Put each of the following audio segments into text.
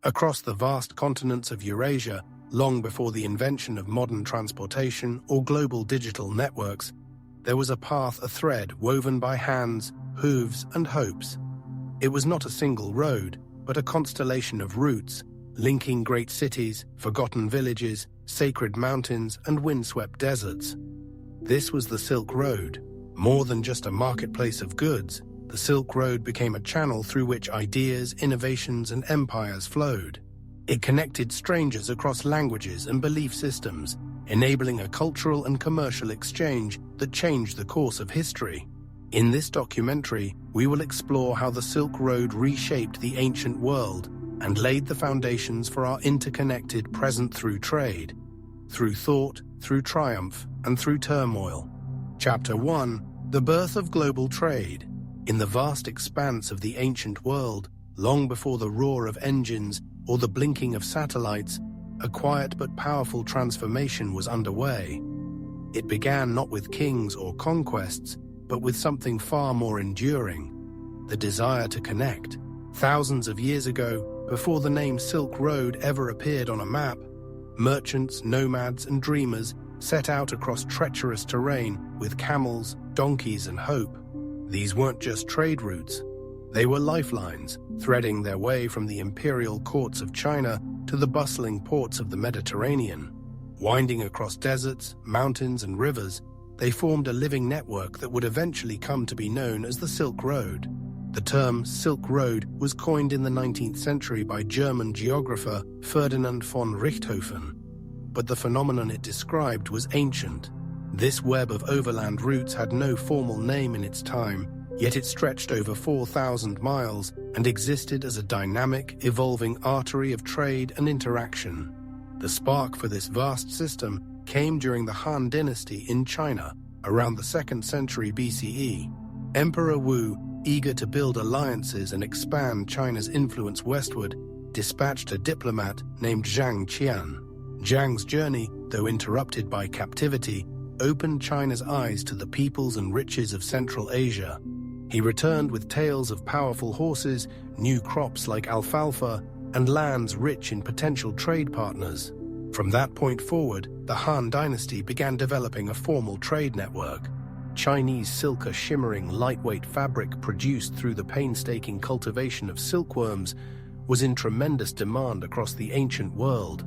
Across the vast continents of Eurasia, long before the invention of modern transportation or global digital networks, there was a path, a thread woven by hands, hooves, and hopes. It was not a single road, but a constellation of routes, linking great cities, forgotten villages, sacred mountains, and windswept deserts. This was the Silk Road. More than just a marketplace of goods, the Silk Road became a channel through which ideas, innovations, and empires flowed. It connected strangers across languages and belief systems, enabling a cultural and commercial exchange that changed the course of history. In this documentary, we will explore how the Silk Road reshaped the ancient world and laid the foundations for our interconnected present through trade, through thought, through triumph, and through turmoil. Chapter 1: The Birth of Global Trade. In the vast expanse of the ancient world, long before the roar of engines or the blinking of satellites, a quiet but powerful transformation was underway. It began not with kings or conquests, but with something far more enduring: the desire to connect. Thousands of years ago, before the name Silk Road ever appeared on a map, merchants, nomads, and dreamers set out across treacherous terrain with camels, donkeys, and hope. These weren't just trade routes. They were lifelines, threading their way from the imperial courts of China to the bustling ports of the Mediterranean. Winding across deserts, mountains, and rivers, they formed a living network that would eventually come to be known as the Silk Road. The term Silk Road was coined in the 19th century by German geographer Ferdinand von Richthofen. But the phenomenon it described was ancient. This web of overland routes had no formal name in its time, yet it stretched over 4,000 miles and existed as a dynamic, evolving artery of trade and interaction. The spark for this vast system came during the Han Dynasty in China, around the 2nd century BCE. Emperor Wu, eager to build alliances and expand China's influence westward, dispatched a diplomat named Zhang Qian. Zhang's journey, though interrupted by captivity, opened China's eyes to the peoples and riches of Central Asia. He returned with tales of powerful horses, new crops like alfalfa, and lands rich in potential trade partners. From that point forward, the Han Dynasty began developing a formal trade network. Chinese silk, a shimmering, lightweight fabric produced through the painstaking cultivation of silkworms, was in tremendous demand across the ancient world.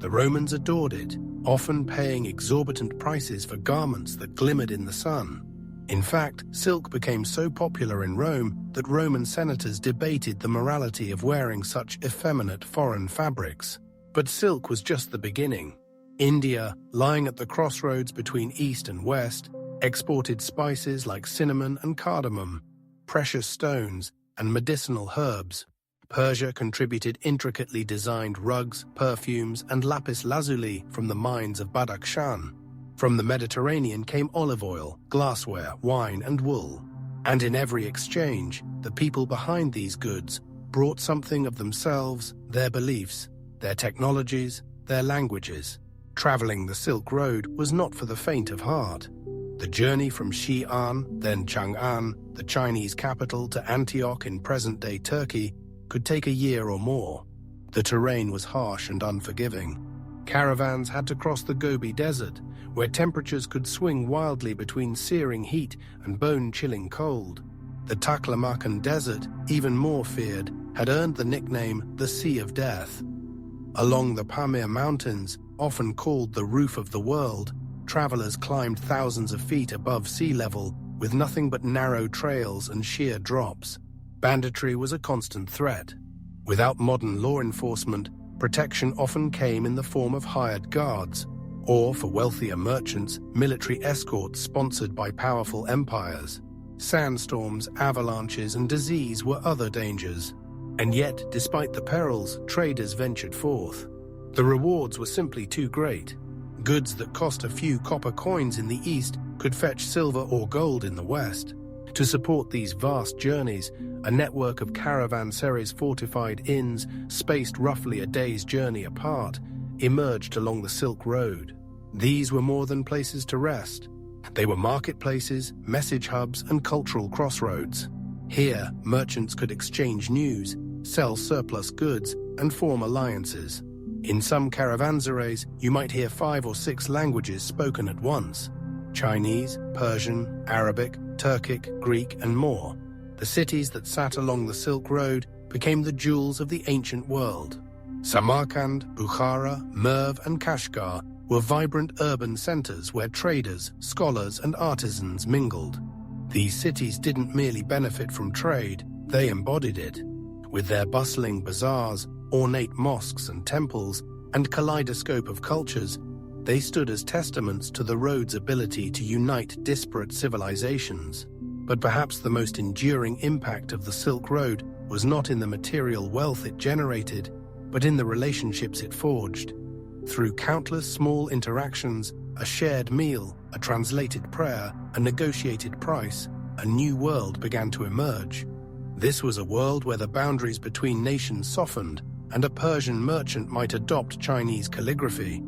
The Romans adored it, often paying exorbitant prices for garments that glimmered in the sun. In fact, silk became so popular in Rome that Roman senators debated the morality of wearing such effeminate foreign fabrics. But silk was just the beginning. India, lying at the crossroads between East and West, exported spices like cinnamon and cardamom, precious stones, and medicinal herbs. Persia contributed intricately designed rugs, perfumes, and lapis lazuli from the mines of Badakhshan. From the Mediterranean came olive oil, glassware, wine, and wool. And in every exchange, the people behind these goods brought something of themselves, their beliefs, their technologies, their languages. Traveling the Silk Road was not for the faint of heart. The journey from Xi'an, then Chang'an, the Chinese capital, to Antioch in present-day Turkey, could take a year or more. The terrain was harsh and unforgiving. Caravans had to cross the Gobi Desert, where temperatures could swing wildly between searing heat and bone-chilling cold. The Taklamakan Desert, even more feared, had earned the nickname the Sea of Death. Along the Pamir Mountains, often called the Roof of the World, travelers climbed thousands of feet above sea level with nothing but narrow trails and sheer drops. Banditry was a constant threat. Without modern law enforcement, protection often came in the form of hired guards, or, for wealthier merchants, military escorts sponsored by powerful empires. Sandstorms, avalanches, and disease were other dangers. And yet, despite the perils, traders ventured forth. The rewards were simply too great. Goods that cost a few copper coins in the east could fetch silver or gold in the west. To support these vast journeys, a network of caravanserais fortified inns, spaced roughly a day's journey apart, emerged along the Silk Road. These were more than places to rest. They were marketplaces, message hubs, and cultural crossroads. Here, merchants could exchange news, sell surplus goods, and form alliances. In some caravanserais, you might hear 5 or 6 languages spoken at once: Chinese, Persian, Arabic, Turkic, Greek, and more. The cities that sat along the Silk Road became the jewels of the ancient world. Samarkand, Bukhara, Merv, and Kashgar were vibrant urban centers where traders, scholars, and artisans mingled. These cities didn't merely benefit from trade, they embodied it. With their bustling bazaars, ornate mosques and temples, and kaleidoscope of cultures, they stood as testaments to the road's ability to unite disparate civilizations. But perhaps the most enduring impact of the Silk Road was not in the material wealth it generated, but in the relationships it forged. Through countless small interactions, a shared meal, a translated prayer, a negotiated price, a new world began to emerge. This was a world where the boundaries between nations softened, and a Persian merchant might adopt Chinese calligraphy,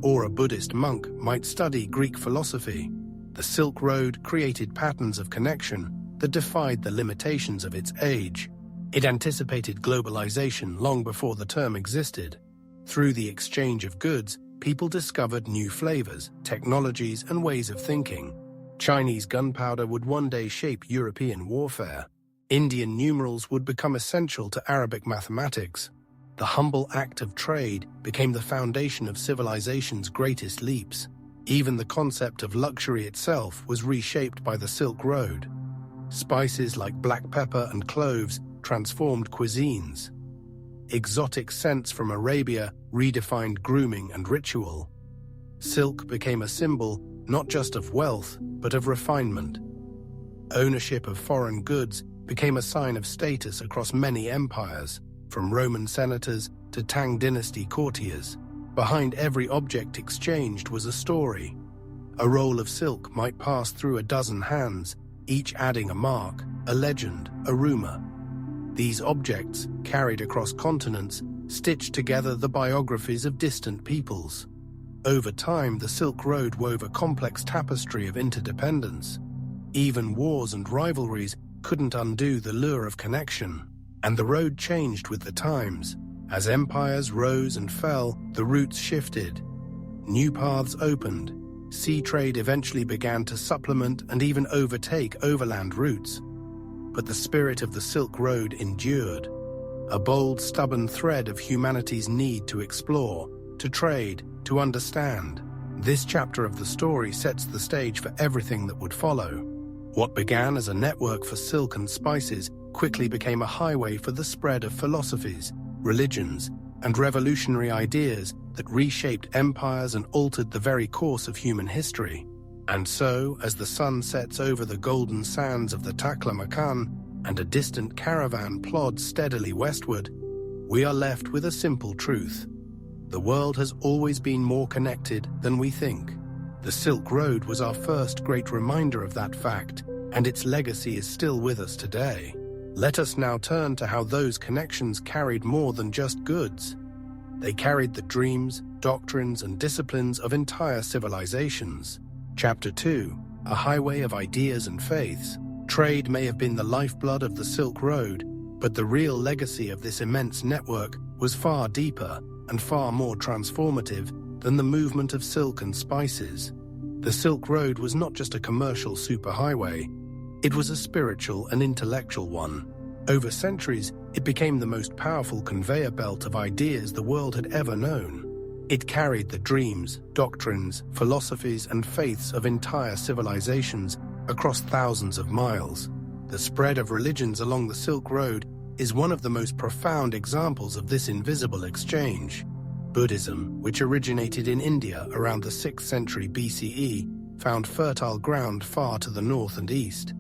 or a Buddhist monk might study Greek philosophy. The Silk Road created patterns of connection that defied the limitations of its age. It anticipated globalization long before the term existed. Through the exchange of goods, people discovered new flavors, technologies, and ways of thinking. Chinese gunpowder would one day shape European warfare. Indian numerals would become essential to Arabic mathematics. The humble act of trade became the foundation of civilization's greatest leaps. Even the concept of luxury itself was reshaped by the Silk Road. Spices like black pepper and cloves transformed cuisines. Exotic scents from Arabia redefined grooming and ritual. Silk became a symbol not just of wealth, but of refinement. Ownership of foreign goods became a sign of status across many empires, from Roman senators to Tang dynasty courtiers. Behind every object exchanged was a story. A roll of silk might pass through a dozen hands, each adding a mark, a legend, a rumor. These objects, carried across continents, stitched together the biographies of distant peoples. Over time, the Silk Road wove a complex tapestry of interdependence. Even wars and rivalries couldn't undo the lure of connection, and the road changed with the times. As empires rose and fell, the routes shifted. New paths opened. Sea trade eventually began to supplement and even overtake overland routes. But the spirit of the Silk Road endured, a bold, stubborn thread of humanity's need to explore, to trade, to understand. This chapter of the story sets the stage for everything that would follow. What began as a network for silk and spices quickly became a highway for the spread of philosophies, religions, and revolutionary ideas that reshaped empires and altered the very course of human history. And so, as the sun sets over the golden sands of the Taklamakan and a distant caravan plods steadily westward, we are left with a simple truth. The world has always been more connected than we think. The Silk Road was our first great reminder of that fact, and its legacy is still with us today. Let us now turn to how those connections carried more than just goods. They carried the dreams, doctrines, and disciplines of entire civilizations. Chapter 2: A Highway of Ideas and Faiths. Trade may have been the lifeblood of the Silk Road, but the real legacy of this immense network was far deeper and far more transformative than the movement of silk and spices. The Silk Road was not just a commercial superhighway, it was a spiritual and intellectual one. Over centuries, it became the most powerful conveyor belt of ideas the world had ever known. It carried the dreams, doctrines, philosophies, and faiths of entire civilizations across thousands of miles. The spread of religions along the Silk Road is one of the most profound examples of this invisible exchange. Buddhism, which originated in India around the 6th century BCE, found fertile ground far to the north and east,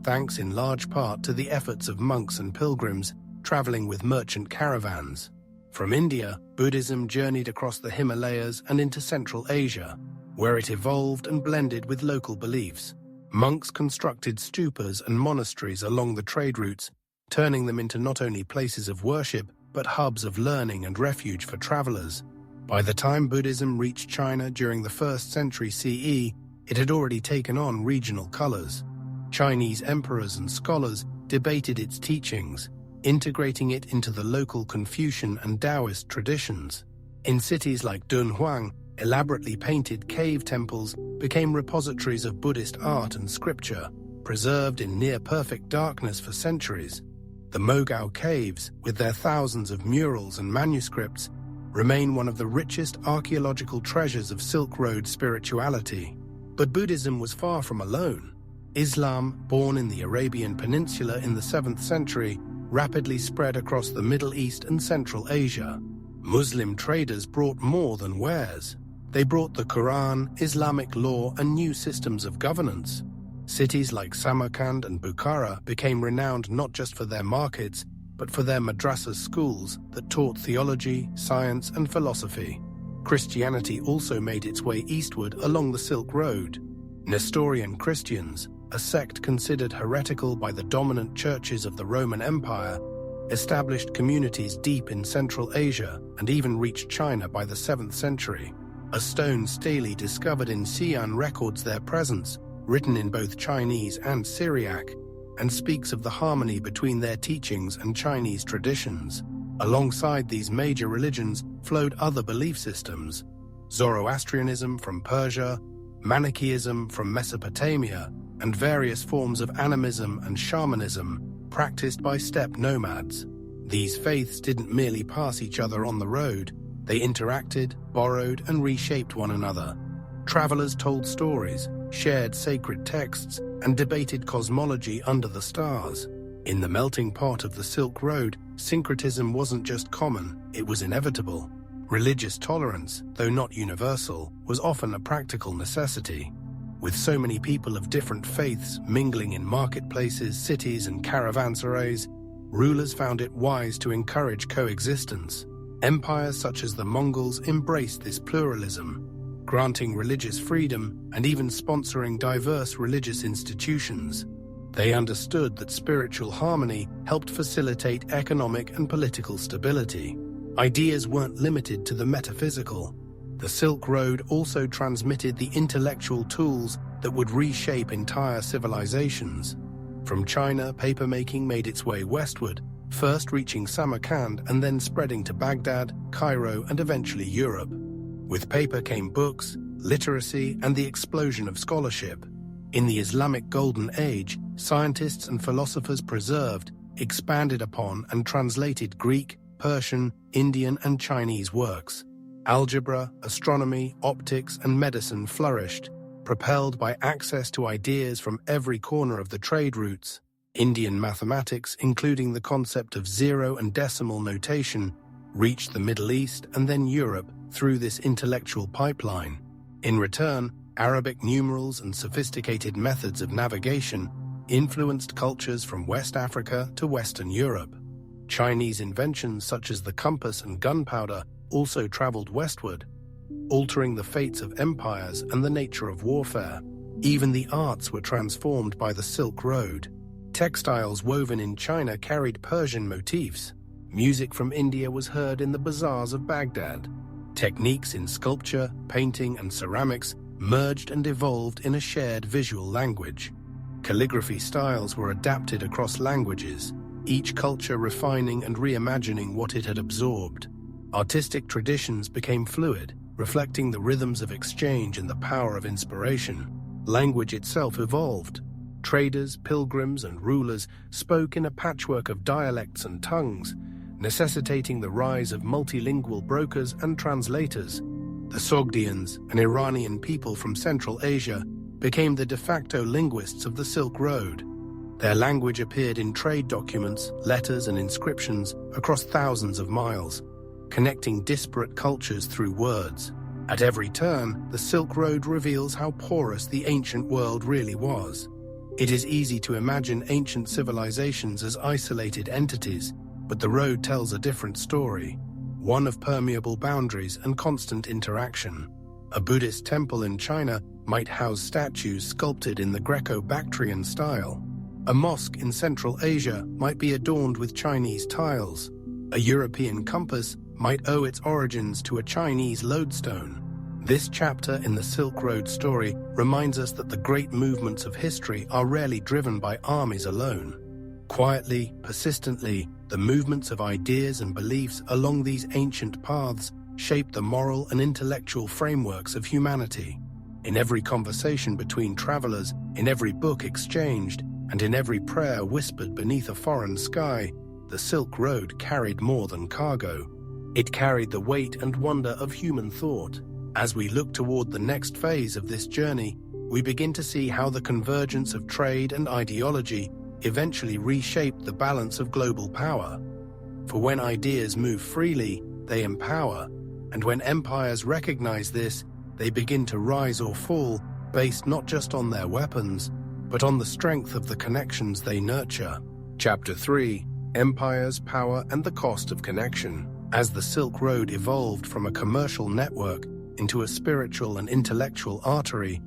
thanks in large part to the efforts of monks and pilgrims traveling with merchant caravans. From India, Buddhism journeyed across the Himalayas and into Central Asia, where it evolved and blended with local beliefs. Monks constructed stupas and monasteries along the trade routes, turning them into not only places of worship, but hubs of learning and refuge for travelers. By the time Buddhism reached China during the 1st century CE, it had already taken on regional colors. Chinese emperors and scholars debated its teachings, integrating it into the local Confucian and Taoist traditions. In cities like Dunhuang, elaborately painted cave temples became repositories of Buddhist art and scripture, preserved in near-perfect darkness for centuries. The Mogao Caves, with their thousands of murals and manuscripts, remain one of the richest archaeological treasures of Silk Road spirituality. But Buddhism was far from alone. Islam, born in the Arabian Peninsula in the 7th century, rapidly spread across the Middle East and Central Asia. Muslim traders brought more than wares. They brought the Quran, Islamic law, and new systems of governance. Cities like Samarkand and Bukhara became renowned not just for their markets, but for their madrasa schools that taught theology, science, and philosophy. Christianity also made its way eastward along the Silk Road. Nestorian Christians, a sect considered heretical by the dominant churches of the Roman Empire, established communities deep in Central Asia and even reached China by the 7th century. A stone stele discovered in Xi'an records their presence, written in both Chinese and Syriac, and speaks of the harmony between their teachings and Chinese traditions. Alongside these major religions flowed other belief systems: Zoroastrianism from Persia, Manichaeism from Mesopotamia, and various forms of animism and shamanism practiced by steppe nomads. These faiths didn't merely pass each other on the road, they interacted, borrowed, and reshaped one another. Travelers told stories, shared sacred texts, and debated cosmology under the stars. In the melting pot of the Silk Road, syncretism wasn't just common, it was inevitable. Religious tolerance, though not universal, was often a practical necessity. With so many people of different faiths mingling in marketplaces, cities, and caravanserais, rulers found it wise to encourage coexistence. Empires such as the Mongols embraced this pluralism, granting religious freedom and even sponsoring diverse religious institutions. They understood that spiritual harmony helped facilitate economic and political stability. Ideas weren't limited to the metaphysical. The Silk Road also transmitted the intellectual tools that would reshape entire civilizations. From China, papermaking made its way westward, first reaching Samarkand and then spreading to Baghdad, Cairo, and eventually Europe. With paper came books, literacy, and the explosion of scholarship. In the Islamic Golden Age, scientists and philosophers preserved, expanded upon, and translated Greek, Persian, Indian, and Chinese works. Algebra, astronomy, optics, and medicine flourished, propelled by access to ideas from every corner of the trade routes. Indian mathematics, including the concept of zero and decimal notation, reached the Middle East and then Europe through this intellectual pipeline. In return, Arabic numerals and sophisticated methods of navigation influenced cultures from West Africa to Western Europe. Chinese inventions such as the compass and gunpowder also traveled westward, altering the fates of empires and the nature of warfare. Even the arts were transformed by the Silk Road. Textiles woven in China carried Persian motifs. Music from India was heard in the bazaars of Baghdad. Techniques in sculpture, painting, and ceramics merged and evolved in a shared visual language. Calligraphy styles were adapted across languages, each culture refining and reimagining what it had absorbed. Artistic traditions became fluid, reflecting the rhythms of exchange and the power of inspiration. Language itself evolved. Traders, pilgrims, and rulers spoke in a patchwork of dialects and tongues, necessitating the rise of multilingual brokers and translators. The Sogdians, an Iranian people from Central Asia, became the de facto linguists of the Silk Road. Their language appeared in trade documents, letters, and inscriptions across thousands of miles, connecting disparate cultures through words. At every turn, the Silk Road reveals how porous the ancient world really was. It is easy to imagine ancient civilizations as isolated entities, but the road tells a different story, one of permeable boundaries and constant interaction. A Buddhist temple in China might house statues sculpted in the Greco-Bactrian style. A mosque in Central Asia might be adorned with Chinese tiles. A European compass might owe its origins to a Chinese lodestone. This chapter in the Silk Road story reminds us that the great movements of history are rarely driven by armies alone. Quietly, persistently, The movements of ideas and beliefs along these ancient paths shaped the moral and intellectual frameworks of humanity. In every conversation between travelers, in every book exchanged, and in every prayer whispered beneath a foreign sky, the Silk Road carried more than cargo. It carried the weight and wonder of human thought. As we look toward the next phase of this journey, we begin to see how the convergence of trade and ideology eventually reshaped the balance of global power. For when ideas move freely, they empower, and when empires recognize this, they begin to rise or fall based not just on their weapons, but on the strength of the connections they nurture. Chapter 3: Empires, Power, and the Cost of Connection. As the Silk Road evolved from a commercial network into a spiritual and intellectual artery,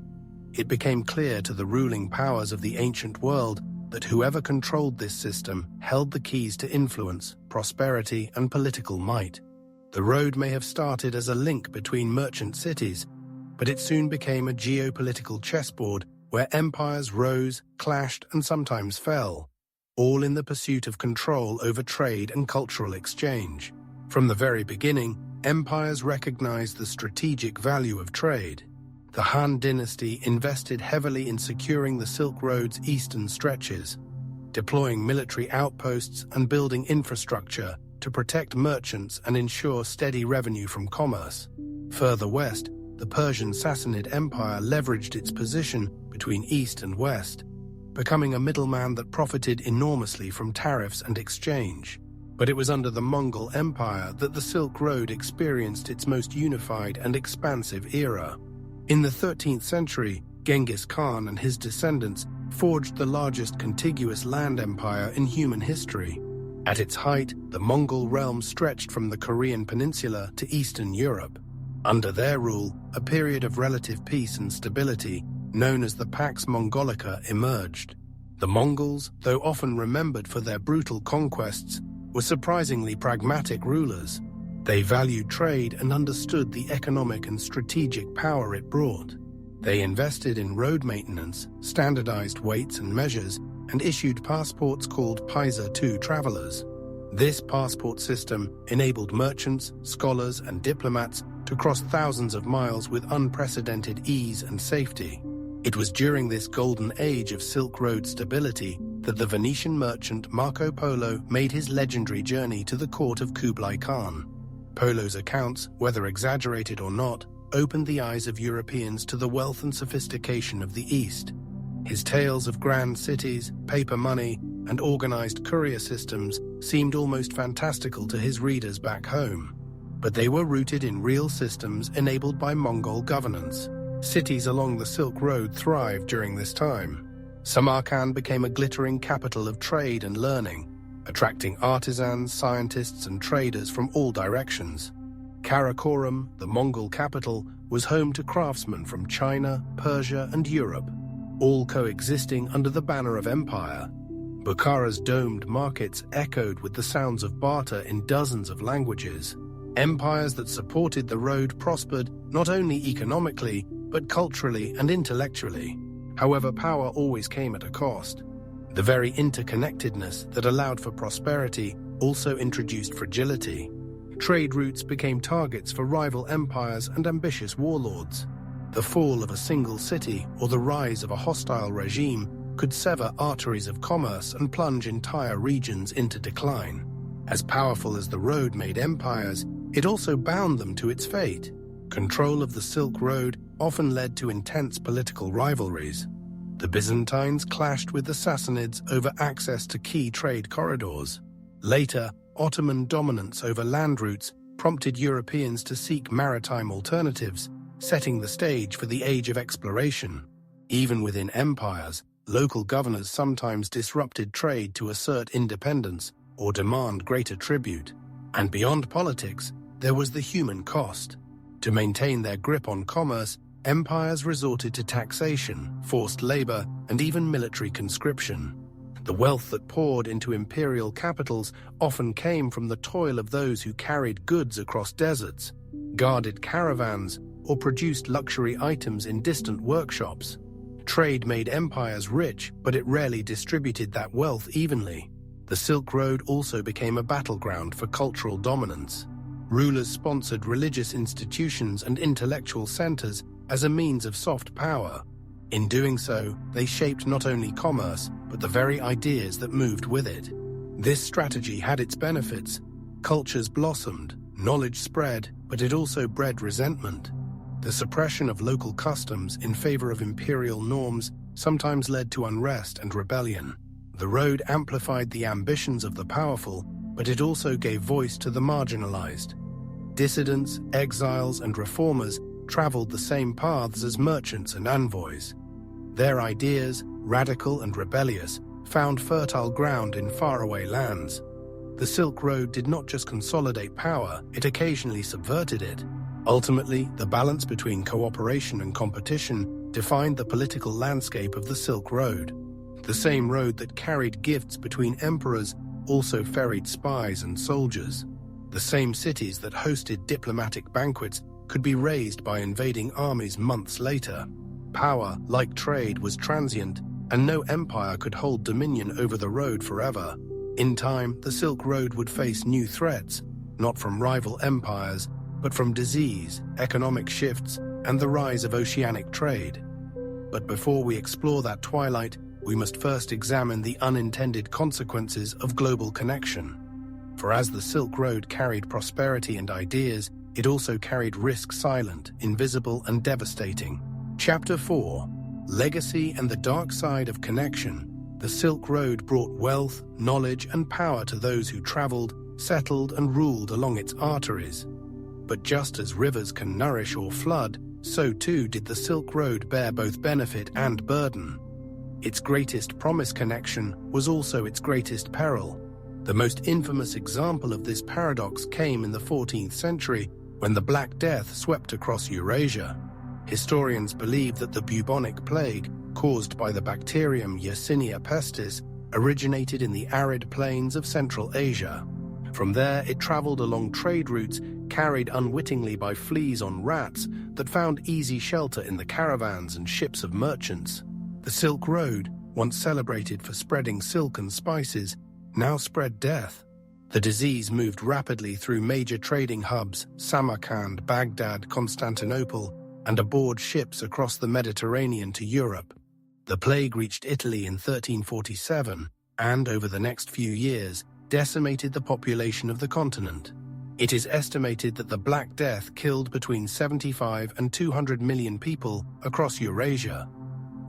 it became clear to the ruling powers of the ancient world that whoever controlled this system held the keys to influence, prosperity, and political might. The road may have started as a link between merchant cities, but it soon became a geopolitical chessboard where empires rose, clashed, and sometimes fell, all in the pursuit of control over trade and cultural exchange. From the very beginning, empires recognized the strategic value of trade. The Han dynasty invested heavily in securing the Silk Road's eastern stretches, deploying military outposts and building infrastructure to protect merchants and ensure steady revenue from commerce. Further west, the Persian Sassanid Empire leveraged its position between east and west, becoming a middleman that profited enormously from tariffs and exchange. But it was under the Mongol Empire that the Silk Road experienced its most unified and expansive era. In the 13th century, Genghis Khan and his descendants forged the largest contiguous land empire in human history. At its height, the Mongol realm stretched from the Korean peninsula to Eastern Europe. Under their rule, a period of relative peace and stability, known as the Pax Mongolica, emerged. The Mongols, though often remembered for their brutal conquests, were surprisingly pragmatic rulers. They valued trade and understood the economic and strategic power it brought. They invested in road maintenance, standardized weights and measures, and issued passports called Paisa to travelers. This passport system enabled merchants, scholars, and diplomats to cross thousands of miles with unprecedented ease and safety. It was during this golden age of Silk Road stability that the Venetian merchant Marco Polo made his legendary journey to the court of Kublai Khan. Polo's accounts, whether exaggerated or not, opened the eyes of Europeans to the wealth and sophistication of the East. His tales of grand cities, paper money, and organized courier systems seemed almost fantastical to his readers back home. But they were rooted in real systems enabled by Mongol governance. Cities along the Silk Road thrived during this time. Samarkand became a glittering capital of trade and learning, attracting artisans, scientists, and traders from all directions. Karakorum, the Mongol capital, was home to craftsmen from China, Persia, and Europe, all coexisting under the banner of empire. Bukhara's domed markets echoed with the sounds of barter in dozens of languages. Empires that supported the road prospered not only economically, but culturally and intellectually. However, power always came at a cost. The very interconnectedness that allowed for prosperity also introduced fragility. Trade routes became targets for rival empires and ambitious warlords. The fall of a single city or the rise of a hostile regime could sever arteries of commerce and plunge entire regions into decline. As powerful as the road made empires, it also bound them to its fate. Control of the Silk Road often led to intense political rivalries. The Byzantines clashed with the Sassanids over access to key trade corridors. Later, Ottoman dominance over land routes prompted Europeans to seek maritime alternatives, setting the stage for the age of exploration. Even within empires, local governors sometimes disrupted trade to assert independence or demand greater tribute. And beyond politics, there was the human cost. To maintain their grip on commerce, empires resorted to taxation, forced labor, and even military conscription. The wealth that poured into imperial capitals often came from the toil of those who carried goods across deserts, guarded caravans, or produced luxury items in distant workshops. Trade made empires rich, but it rarely distributed that wealth evenly. The Silk Road also became a battleground for cultural dominance. Rulers sponsored religious institutions and intellectual centers as a means of soft power. In doing so, they shaped not only commerce, but the very ideas that moved with it. This strategy had its benefits. Cultures blossomed, knowledge spread, but it also bred resentment. The suppression of local customs in favor of imperial norms sometimes led to unrest and rebellion. The road amplified the ambitions of the powerful, but it also gave voice to the marginalized. Dissidents, exiles, and reformers traveled the same paths as merchants and envoys. Their ideas, radical and rebellious, found fertile ground in faraway lands. The Silk Road did not just consolidate power, it occasionally subverted it. Ultimately, the balance between cooperation and competition defined the political landscape of the Silk Road. The same road that carried gifts between emperors also ferried spies and soldiers. The same cities that hosted diplomatic banquets could be razed by invading armies months later. Power, like trade, was transient, and no empire could hold dominion over the road forever. In time, the Silk Road would face new threats, not from rival empires, but from disease, economic shifts, and the rise of oceanic trade. But before we explore that twilight, we must first examine the unintended consequences of global connection. For as the Silk Road carried prosperity and ideas, it also carried risk silent, invisible, and devastating. Chapter 4: Legacy and the Dark Side of Connection. The Silk Road brought wealth, knowledge, and power to those who traveled, settled, and ruled along its arteries. But just as rivers can nourish or flood, so too did the Silk Road bear both benefit and burden. Its greatest promise connection was also its greatest peril. The most infamous example of this paradox came in the 14th century, when the Black Death swept across Eurasia. Historians believe that the bubonic plague, caused by the bacterium Yersinia pestis, originated in the arid plains of Central Asia. From there, it traveled along trade routes carried unwittingly by fleas on rats that found easy shelter in the caravans and ships of merchants. The Silk Road, once celebrated for spreading silk and spices, now spread death. The disease moved rapidly through major trading hubs, Samarkand, Baghdad, Constantinople, and aboard ships across the Mediterranean to Europe. The plague reached Italy in 1347, and over the next few years, decimated the population of the continent. It is estimated that the Black Death killed between 75 and 200 million people across Eurasia,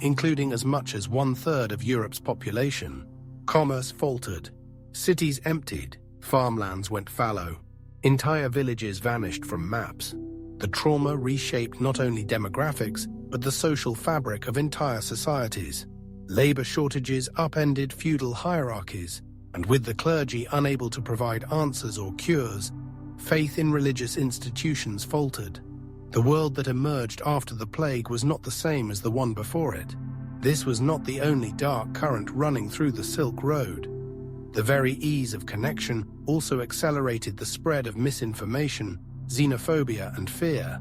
including as much as 1/3 of Europe's population. Commerce faltered. Cities emptied. Farmlands went fallow. Entire villages vanished from maps. The trauma reshaped not only demographics, but the social fabric of entire societies. Labor shortages upended feudal hierarchies, and with the clergy unable to provide answers or cures, faith in religious institutions faltered. The world that emerged after the plague was not the same as the one before it. This was not the only dark current running through the Silk Road. The very ease of connection also accelerated the spread of misinformation, xenophobia, and fear.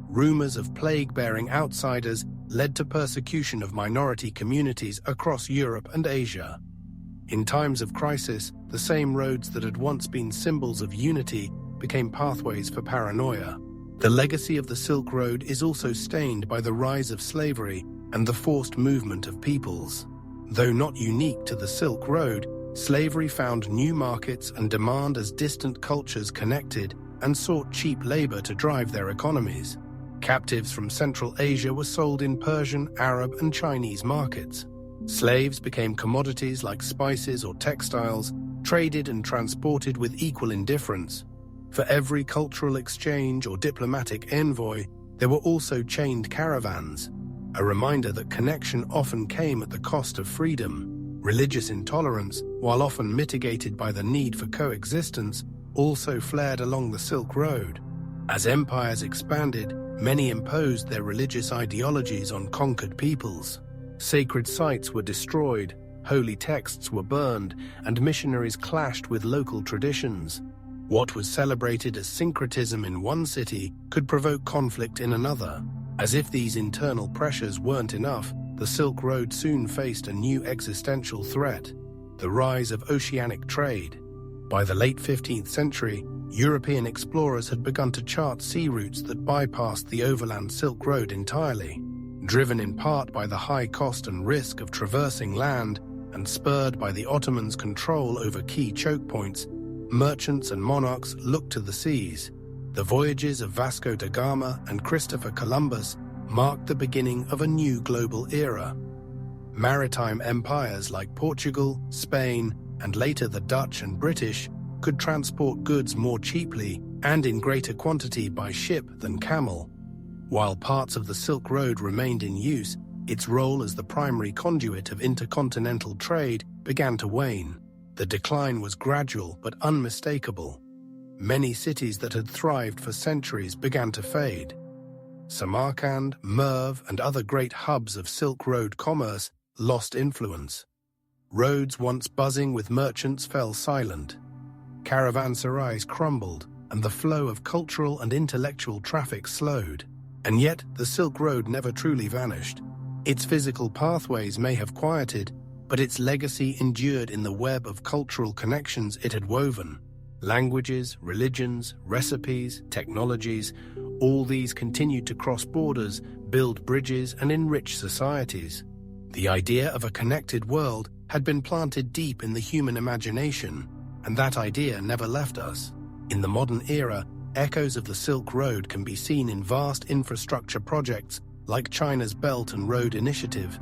Rumors of plague-bearing outsiders led to persecution of minority communities across Europe and Asia. In times of crisis, the same roads that had once been symbols of unity became pathways for paranoia. The legacy of the Silk Road is also stained by the rise of slavery and the forced movement of peoples. Though not unique to the Silk Road, slavery found new markets and demand as distant cultures connected and sought cheap labor to drive their economies. Captives from Central Asia were sold in Persian, Arab, and Chinese markets. Slaves became commodities like spices or textiles, traded and transported with equal indifference. For every cultural exchange or diplomatic envoy, there were also chained caravans, a reminder that connection often came at the cost of freedom. Religious intolerance, while often mitigated by the need for coexistence, also flared along the Silk Road. As empires expanded, many imposed their religious ideologies on conquered peoples. Sacred sites were destroyed, holy texts were burned, and missionaries clashed with local traditions. What was celebrated as syncretism in one city could provoke conflict in another. As if these internal pressures weren't enough, the Silk Road soon faced a new existential threat. the rise of oceanic trade. By the late 15th century, European explorers had begun to chart sea routes that bypassed the overland Silk Road entirely. Driven in part by the high cost and risk of traversing land and spurred by the Ottomans' control over key choke points, merchants and monarchs looked to the seas. The voyages of Vasco da Gama and Christopher Columbus marked the beginning of a new global era. Maritime empires like Portugal, Spain, and later the Dutch and British could transport goods more cheaply and in greater quantity by ship than camel. While parts of the Silk Road remained in use, its role as the primary conduit of intercontinental trade began to wane. The decline was gradual but unmistakable. Many cities that had thrived for centuries began to fade. Samarkand, Merv, and other great hubs of Silk Road commerce lost influence. Roads once buzzing with merchants fell silent. Caravanserais crumbled, and the flow of cultural and intellectual traffic slowed. And yet, the Silk Road never truly vanished. Its physical pathways may have quieted, but its legacy endured in the web of cultural connections it had woven. Languages, religions, recipes, technologies, all these continued to cross borders, build bridges, and enrich societies. The idea of a connected world had been planted deep in the human imagination, and that idea never left us. In the modern era, echoes of the Silk Road can be seen in vast infrastructure projects like China's Belt and Road Initiative,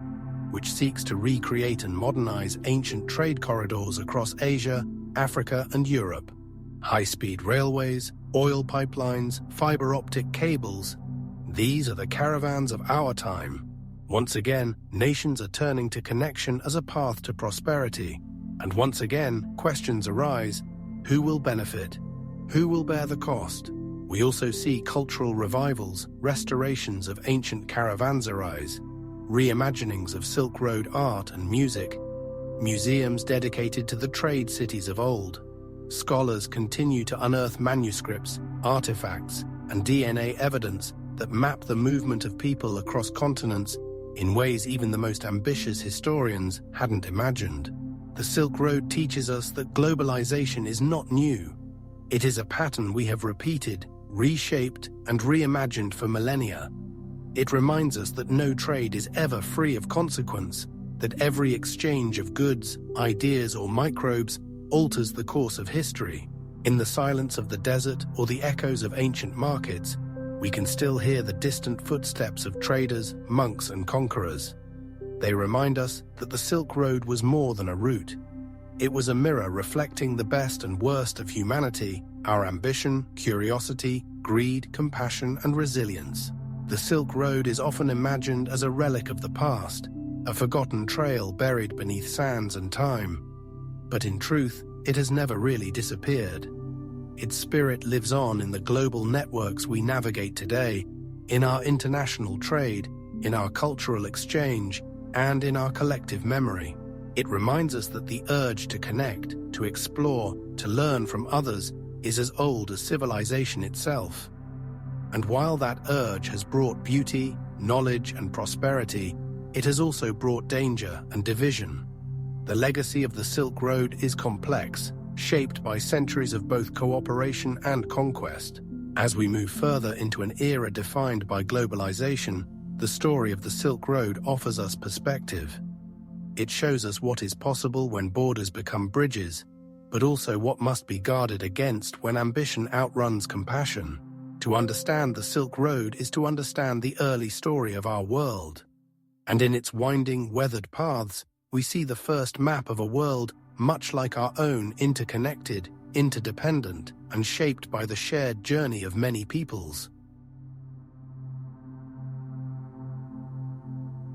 which seeks to recreate and modernize ancient trade corridors across Asia, Africa, and Europe. High-speed railways, oil pipelines, fiber optic cables, these are the caravans of our time. Once again, nations are turning to connection as a path to prosperity. And once again, questions arise: who will benefit? Who will bear the cost? We also see cultural revivals, restorations of ancient caravanserais, reimaginings of Silk Road art and music, museums dedicated to the trade cities of old. Scholars continue to unearth manuscripts, artifacts, and DNA evidence that map the movement of people across continents in ways even the most ambitious historians hadn't imagined. The Silk Road teaches us that globalization is not new. It is a pattern we have repeated, reshaped, and reimagined for millennia. It reminds us that no trade is ever free of consequence, that every exchange of goods, ideas, or microbes alters the course of history. In the silence of the desert or the echoes of ancient markets, we can still hear the distant footsteps of traders, monks, and conquerors. They remind us that the Silk Road was more than a route. It was a mirror reflecting the best and worst of humanity, our ambition, curiosity, greed, compassion, and resilience. The Silk Road is often imagined as a relic of the past, a forgotten trail buried beneath sands and time. But in truth, it has never really disappeared. Its spirit lives on in the global networks we navigate today, in our international trade, in our cultural exchange, and in our collective memory. It reminds us that the urge to connect, to explore, to learn from others is as old as civilization itself. And while that urge has brought beauty, knowledge, and prosperity, it has also brought danger and division. The legacy of the Silk Road is complex, shaped by centuries of both cooperation and conquest. As we move further into an era defined by globalization, the story of the Silk Road offers us perspective. It shows us what is possible when borders become bridges, but also what must be guarded against when ambition outruns compassion. To understand the Silk Road is to understand the early story of our world. And in its winding, weathered paths, we see the first map of a world much like our own, interconnected, interdependent, and shaped by the shared journey of many peoples.